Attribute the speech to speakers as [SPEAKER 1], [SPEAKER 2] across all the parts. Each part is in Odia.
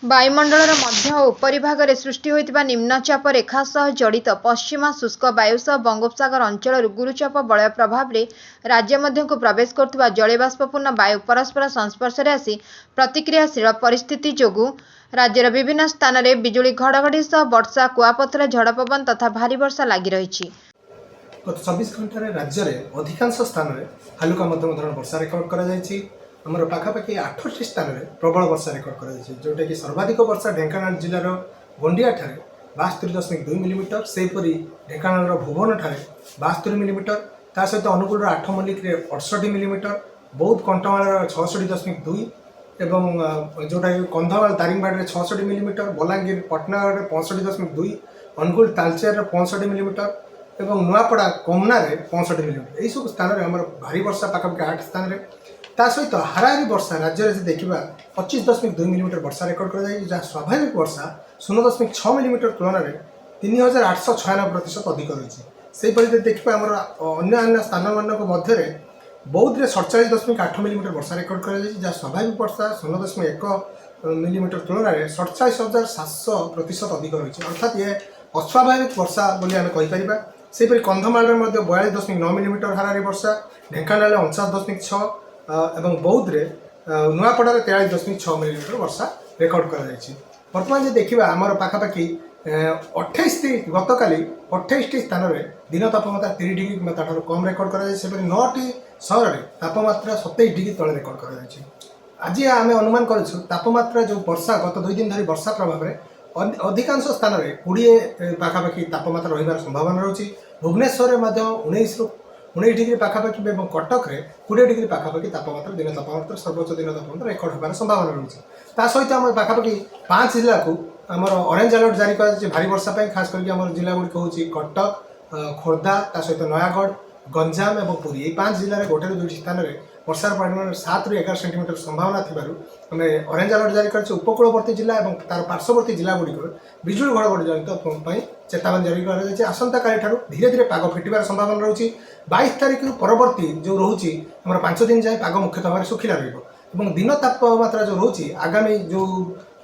[SPEAKER 1] ବାୟୁମଣ୍ଡଳର ମଧ୍ୟ ଓ ଉପରିଭାଗରେ ସୃଷ୍ଟି ହୋଇଥିବା ନିମ୍ନଚାପ ରେଖା ସହ ଜଡ଼ିତ ପଶ୍ଚିମା ଶୁଷ୍କ ବାୟୁ ସହ ବଙ୍ଗୋପସାଗର ଅଞ୍ଚଳରୁ ଗୁରୁଚାପ ବଳୟ ପ୍ରଭାବରେ ରାଜ୍ୟ ମଧ୍ୟକୁ ପ୍ରବେଶ କରୁଥିବା ଜଳୀୟବାଷ୍ପପୂର୍ଣ୍ଣ ବାୟୁ ପରସ୍ପର ସଂସ୍ପର୍ଶରେ ଆସି ପ୍ରତିକ୍ରିୟାଶୀଳ ପରିସ୍ଥିତି ଯୋଗୁଁ ରାଜ୍ୟର ବିଭିନ୍ନ ସ୍ଥାନରେ ବିଜୁଳି ଘଡ଼ଘଡ଼ି ସହ ବର୍ଷା, କୁଆପଥର, ଝଡ଼ ପବନ ତଥା ଭାରୀ ବର୍ଷା ଲାଗି ରହିଛି।
[SPEAKER 2] ଗତ 24 ଘଣ୍ଟାରେ ରାଜ୍ୟରେ ଅଧିକାଂଶ ସ୍ଥାନରେ ହାଲୁକା ମଧ୍ୟମ ଧରଣ ବର୍ଷା ରେକର୍ଡ କରାଯାଇଛି। ଆମର ପାଖାପାଖି 8ଟି ସ୍ଥାନରେ ପ୍ରବଳ ବର୍ଷା ରେକର୍ଡ କରାଯାଇଛି, ଯେଉଁଟାକି ସର୍ବାଧିକ ବର୍ଷା ଢେଙ୍କାନାଳ ଜିଲ୍ଲାର ଗଣ୍ଡିଆଠାରେ 72.2 ମିଲିମିଟର, ସେହିପରି ଢେଙ୍କାନାଳର ଭୁବନଠାରେ 72 ମିଲିମିଟର, ତା ସହିତ ଅନୁଗୁଳର 8 ମଲ୍ଲିକରେ 68 ମିଲିମିଟର, ବୌଦ୍ଧ କଣ୍ଟାମାଳର 66.2 ଏବଂ ଯେଉଁଟାକି କନ୍ଧମାଳ ଦାରିଙ୍ଗବାଡ଼ିରେ 66 ମିଲିମିଟର, ବଲାଙ୍ଗୀର ପଟନାଗଡ଼ରେ 65.2, ଅନୁଗୁଳ ତାଲଚେରରେ 65 ମିଲିମିଟର ଏବଂ ନୂଆପଡ଼ା କମନାରେ 65 ମିଲିମିଟର। ଏହିସବୁ ସ୍ଥାନରେ ଆମର ଭାରୀ ବର୍ଷା ପାଖାପାଖି 8 ସ୍ଥାନରେ। ତା ସହିତ ହାରାହାରି ବର୍ଷା ରାଜ୍ୟରେ ଯଦି ଦେଖିବା 25.2 ମିଲିମିଟର ବର୍ଷା ରେକର୍ଡ କରାଯାଇଛି, ଯାହା ସ୍ୱାଭାବିକ ବର୍ଷା 0.6 ମିଲିମିଟର ତୁଳନାରେ 3896% ଅଧିକ ରହିଛି। ସେହିପରି ଯଦି ଦେଖିବା ଆମର ଅନ୍ୟାନ୍ୟ ସ୍ଥାନମାନଙ୍କ ମଧ୍ୟରେ ବୌଦ୍ଧରେ 47.8 ମିଲିମିଟର ବର୍ଷା ରେକର୍ଡ କରାଯାଇଛି, ଯାହା ସ୍ୱାଭାବିକ ବର୍ଷା 0.1 ମିଲିମିଟର ତୁଳନାରେ 47,700% ଅଧିକ ରହିଛି, ଅର୍ଥାତ୍ ଏ ଅସ୍ୱାଭାବିକ ବର୍ଷା ବୋଲି ଆମେ କହିପାରିବା। ସେହିପରି କନ୍ଧମାଳରେ ମଧ୍ୟ 42.9 ମିଲିମିଟର ହାରାହାରି ବର୍ଷା, ଢେଙ୍କାନାଳରେ 49.6 ଏବଂ ବୌଦ୍ଧରେ ନୂଆପଡ଼ାରେ 43.6 ମିଲିମିଟର ବର୍ଷା ରେକର୍ଡ କରାଯାଇଛି। ବର୍ତ୍ତମାନ ଯଦି ଦେଖିବା ଆମର ପାଖାପାଖି 28 ଗତକାଲି 28ଟି ସ୍ଥାନରେ ଦିନ ତାପମାତ୍ରା 30 ଡିଗ୍ରୀ କିମ୍ବା ତାଠାରୁ କମ୍ ରେକର୍ଡ କରାଯାଇଛି। ସେପରି 9ଟି ସହରରେ ତାପମାତ୍ରା 27 ଡିଗ୍ରୀ ତଳେ ରେକର୍ଡ କରାଯାଇଛି। ଆଜି ଆମେ ଅନୁମାନ କରୁଛୁ ତାପମାତ୍ରା ଯେଉଁ ବର୍ଷା ଗତ 2 ଦିନ ଧରି ବର୍ଷା ପ୍ରଭାବରେ ଅଧିକାଂଶ ସ୍ଥାନରେ 20 ପାଖାପାଖି ତାପମାତ୍ରା ରହିବାର ସମ୍ଭାବନା ରହୁଛି। ଭୁବନେଶ୍ୱରରେ ମଧ୍ୟ 19 ଡିଗ୍ରୀ ପାଖାପାଖି ଏବଂ କଟକରେ 20 ଡିଗ୍ରୀ ପାଖାପାଖି ତାପମାତ୍ରା ଦିନ ତାପମାତ୍ରା ସର୍ବୋଚ୍ଚ ଦିନ ତାପମାତ୍ରା ରେକର୍ଡ ହେବାର ସମ୍ଭାବନା ରହୁଛି। ତା ସହିତ ଆମର ପାଖାପାଖି 5 ଜିଲ୍ଲାକୁ ଆମର ଅରେଞ୍ଜ ଆଲର୍ଟ ଜାରି କରାଯାଇଛି ଭାରୀ ବର୍ଷା ପାଇଁ। ଖାସ୍ କରିକି ଆମର ଜିଲ୍ଲାଗୁଡ଼ିକ ହେଉଛି କଟକ, ଖୋର୍ଦ୍ଧା, ତା ସହିତ ନୟାଗଡ଼, ଗଞ୍ଜାମ ଏବଂ ପୁରୀ। ଏହି 5 ଜିଲ୍ଲାରେ 1ରୁ 2ଟି ସ୍ଥାନରେ ବର୍ଷାର ପରିମାଣ 7ରୁ 11 ସେଣ୍ଟିମିଟର ସମ୍ଭାବନା ଥିବାରୁ ଆମେ ଅରେଞ୍ଜ ଆଲର୍ଟ ଜାରି କରିଛୁ। ଉପକୂଳବର୍ତ୍ତୀ ଜିଲ୍ଲା ଏବଂ ତାର ପାର୍ଶ୍ୱବର୍ତ୍ତୀ ଜିଲ୍ଲାଗୁଡ଼ିକରେ ବିଜୁଳି ଘଡ଼ଘଡ଼ି ଜନିତ ପାଇଁ ଚେତାବନୀ ଜାରି କରାଯାଇଛି। ଆସନ୍ତାକାଲିଠାରୁ ଧୀରେ ଧୀରେ ପାଗ ଫିଟିବାର ସମ୍ଭାବନା ରହୁଛି। 22 ତାରିଖରୁ ପରବର୍ତ୍ତୀ ଯେଉଁ ରହୁଛି ଆମର 5 ଦିନ ଯାଏଁ ପାଗ ମୁଖ୍ୟତଃ ଭାବରେ ଶୁଖିଲା ରହିବ ଏବଂ ଦିନ ତାପମାତ୍ରା ଯେଉଁ ରହୁଛି ଆଗାମୀ ଯେଉଁ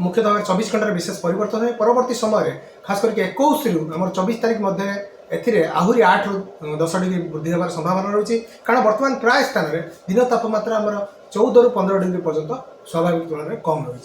[SPEAKER 2] ମୁଖ୍ୟତଃ ଭାବରେ 24 ଘଣ୍ଟାରେ ବିଶେଷ ପରିବର୍ତ୍ତନ ହୁଏ। ପରବର୍ତ୍ତୀ ସମୟରେ ଖାସ୍ କରିକି 21ରୁ ଆମର 24 ତାରିଖ ମଧ୍ୟରେ ଏଥିରେ ଆହୁରି 8ରୁ 10 ଡିଗ୍ରୀ ବୃଦ୍ଧି ହେବାର ସମ୍ଭାବନା ରହୁଛି, କାରଣ ବର୍ତ୍ତମାନ ପ୍ରାୟ ସ୍ଥାନରେ ଦିନ ତାପମାତ୍ରା ଆମର 14ରୁ 15 ଡିଗ୍ରୀ ପର୍ଯ୍ୟନ୍ତ ସ୍ୱାଭାବିକ ତୁଳନାରେ କମ୍ ରହିଛି।